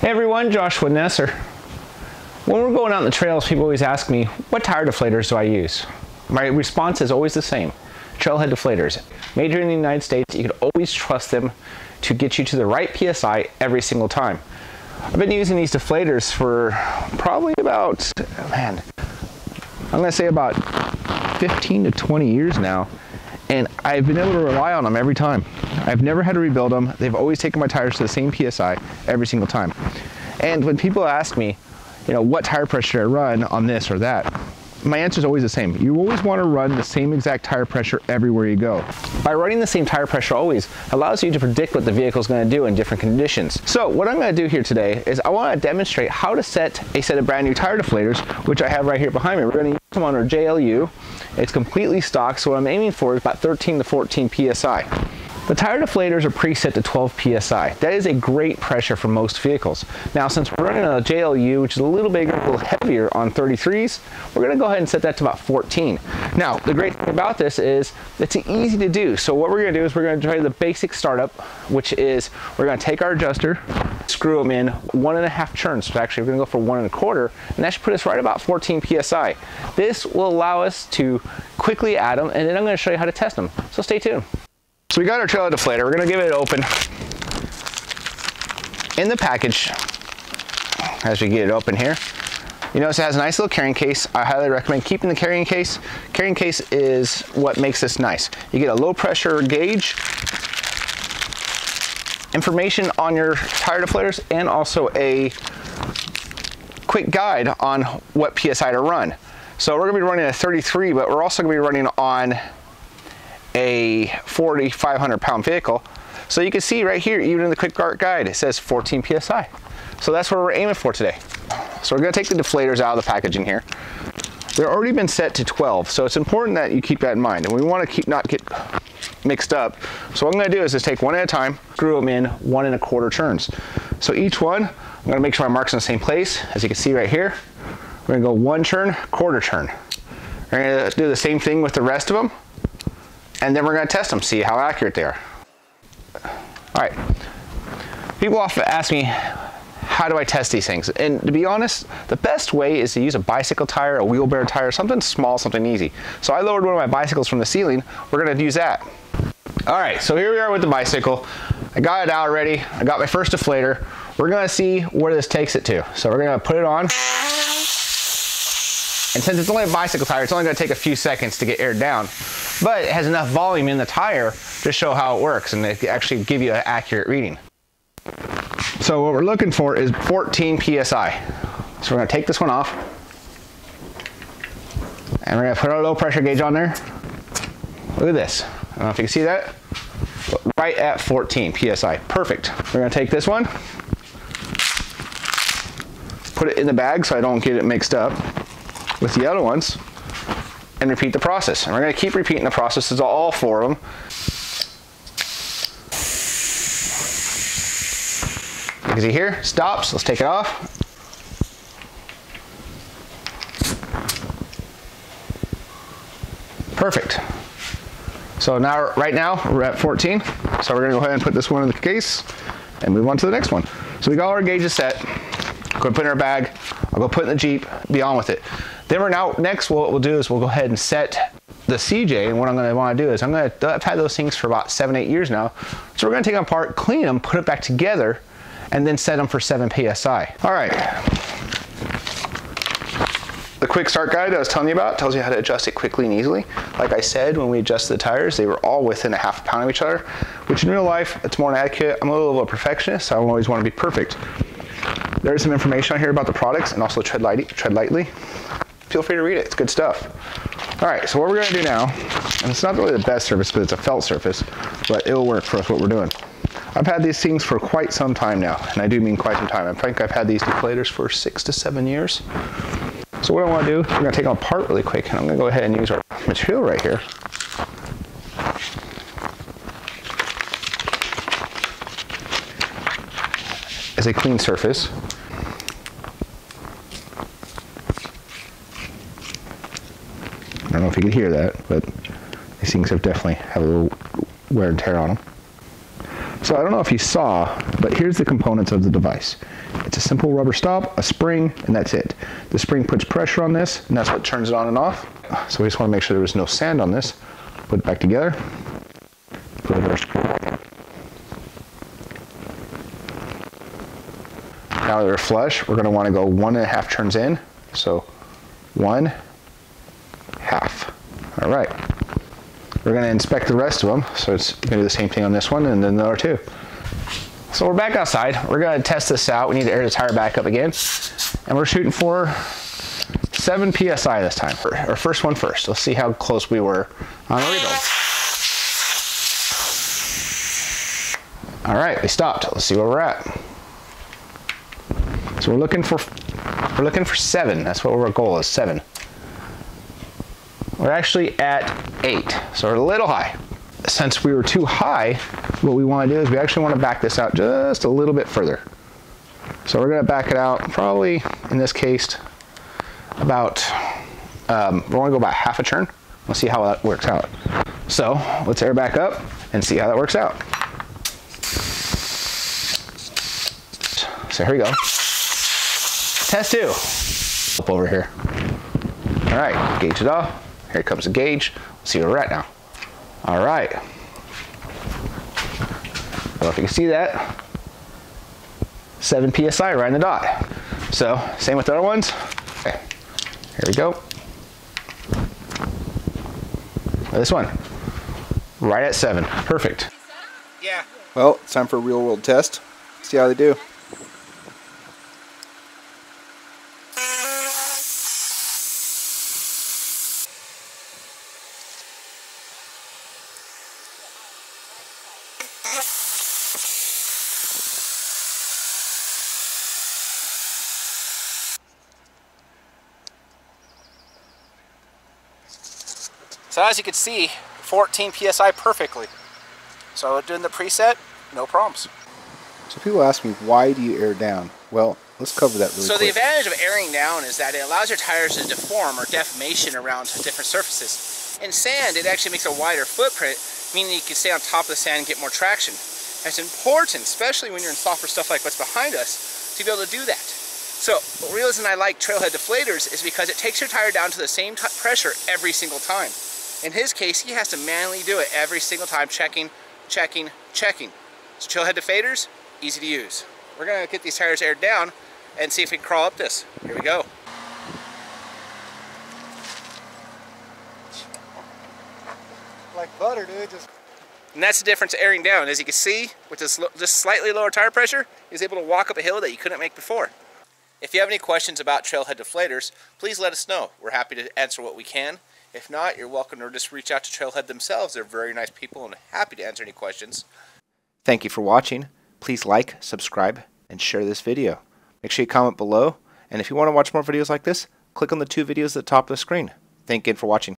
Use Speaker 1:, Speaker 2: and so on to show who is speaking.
Speaker 1: Hey everyone, Joshua Noesser. When we're going out on the trails, people always ask me, what tire deflators do I use? My response is always the same. Trailhead Deflators. Made here in the United States, you can always trust them to get you to the right PSI every single time. I've been using these deflators for probably about, I'm gonna say about 15 to 20 years now. And I've been able to rely on them every time. I've never had to rebuild them. They've always taken my tires to the same PSI every single time. And when people ask me, what tire pressure I run on this or that, my answer is always the same. You always want to run the same exact tire pressure everywhere you go. By running the same tire pressure always allows you to predict what the vehicle is going to do in different conditions. So what I'm going to do here today is I want to demonstrate how to set a set of brand new tire deflators, which I have right here behind me. We're going to use them on our JLU. It's completely stock, so what I'm aiming for is about 13 to 14 PSI. The tire deflators are preset to 12 PSI. That is a great pressure for most vehicles. Now, since we're running a JLU, which is a little bigger, a little heavier on 33s, we're gonna go ahead and set that to about 14. Now, the great thing about this is it's easy to do. So what we're gonna do is we're gonna try the basic startup, which is we're gonna take our adjuster, screw them in 1.5 turns. So actually, we're gonna go for 1 1/4, and that should put us right about 14 PSI. This will allow us to quickly add them, and then I'm gonna show you how to test them. So stay tuned. So we got our Trailhead deflator. We're gonna give it open. In the package, as we get it open here, you notice it has a nice little carrying case. I highly recommend keeping the carrying case. Carrying case is what makes this nice. You get a low pressure gauge, information on your tire deflators, and also a quick guide on what PSI to run. So we're gonna be running a 33, but we're also gonna be running on a 4,500 pound vehicle. So you can see right here, even in the quick guide, it says 14 PSI. So that's what we're aiming for today. So we're gonna take the deflators out of the packaging here. They're already been set to 12, so it's important that you keep that in mind. And we wanna not get mixed up. So what I'm gonna do is just take one at a time, screw them in 1 1/4 turns. So each one, I'm gonna make sure my mark's in the same place. As you can see right here, we're gonna go 1 turn, 1/4 turn. We're gonna do the same thing with the rest of them. And then we're going to test them, see how accurate they are. All right. People often ask me, how do I test these things? And to be honest, the best way is to use a bicycle tire, a wheelbarrow tire, something small, something easy. So I lowered one of my bicycles from the ceiling. We're going to use that. All right, so here we are with the bicycle. I got it out already. I got my first deflator. We're going to see where this takes it to. So we're going to put it on. And since it's only a bicycle tire, it's only going to take a few seconds to get aired down. But it has enough volume in the tire to show how it works and it actually give you an accurate reading. So what we're looking for is 14 PSI. So we're going to take this one off. And we're going to put our low pressure gauge on there. Look at this. I don't know if you can see that. Right at 14 PSI. Perfect. We're going to take this one. Put it in the bag so I don't get it mixed up with the other ones, and repeat the process. And we're going to keep repeating the processes of all 4 of them. You can see here, stops. Let's take it off. Perfect. So now, right now, we're at 14. So we're going to go ahead and put this one in the case and move on to the next one. So we got all our gauges set. Go put it in our bag. I'll go put it in the Jeep, be on with it. Then next what we'll do is we'll go ahead and set the CJ, and what I'm going to want to do is I've had those things for about 7, 8 years now. So we're going to take them apart, clean them, put it back together, and then set them for 7 PSI. All right. The quick start guide I was telling you about tells you how to adjust it quickly and easily. Like I said, when we adjusted the tires, they were all within a ½ pound of each other, which in real life, it's more accurate. I'm a little of a perfectionist, so I don't always want to be perfect. There's some information on here about the products and also tread lightly. Feel free to read it, it's good stuff. All right, so what we're gonna do now, and it's not really the best surface, but it's a felt surface, but it'll work for us what we're doing. I've had these things for quite some time now, and I do mean quite some time. I think I've had these deflators for 6 to 7 years. So what I wanna do, we're gonna take them apart really quick, and I'm gonna go ahead and use our material right here. As a clean surface. I don't know if you can hear that, but these things have definitely have a little wear and tear on them. So I don't know if you saw, but here's the components of the device. It's a simple rubber stop, a spring, and that's it. The spring puts pressure on this, and that's what turns it on and off. So we just want to make sure there was no sand on this. Put it back together. Put it there. Now that they're flush, we're going to want to go 1.5 turns in. So 1/2. All right. We're going to inspect the rest of them. So it's going to do the same thing on this one and then the other two. So we're back outside. We're going to test this out. We need to air the tire back up again. And we're shooting for 7 PSI this time. Our first one first. Let's see how close we were on the reload. All right, we stopped. Let's see where we're at. So we're looking for 7. That's what our goal is, 7. We're actually at 8, so we're a little high. Since we were too high, what we want to do is we actually want to back this out just a little bit further. So we're going to back it out probably, in this case, about, we're going to go about 1/2 turn. We'll see how that works out. So let's air back up and see how that works out. So here we go. Test 2. Up over here. All right, gauge it off. Here comes the gauge. Let's see where we're at now. All right. I don't know if you can see that. 7 PSI right in the dot. So same with the other ones. Okay. Here we go. This one, right at 7. Perfect.
Speaker 2: Yeah. Well, it's time for a real world test. See how they do. So as you can see, 14 PSI perfectly. So doing the preset, no problems. So people ask me, why do you air down? Well, let's cover that really quick. So the advantage of airing down is that it allows your tires to deform or defamation around different surfaces. In sand, it actually makes a wider footprint, meaning you can stay on top of the sand and get more traction. That's important, especially when you're in softer stuff like what's behind us, to be able to do that. So the reason I like Trailhead Deflators is because it takes your tire down to the same pressure every single time. In his case, he has to manually do it every single time, checking, checking, checking. So Trailhead Deflators, easy to use. We're gonna get these tires aired down and see if we can crawl up this. Here we go. Like butter, dude. And that's the difference of airing down. As you can see, with this just slightly lower tire pressure, he's able to walk up a hill that you couldn't make before. If you have any questions about Trailhead Deflators, please let us know. We're happy to answer what we can. If not, you're welcome to just reach out to Trailhead themselves. They're very nice people and happy to answer any questions. Thank you for watching. Please like, subscribe, and share this video. Make sure you comment below. And if you want to watch more videos like this, click on the 2 videos at the top of the screen. Thank you again for watching.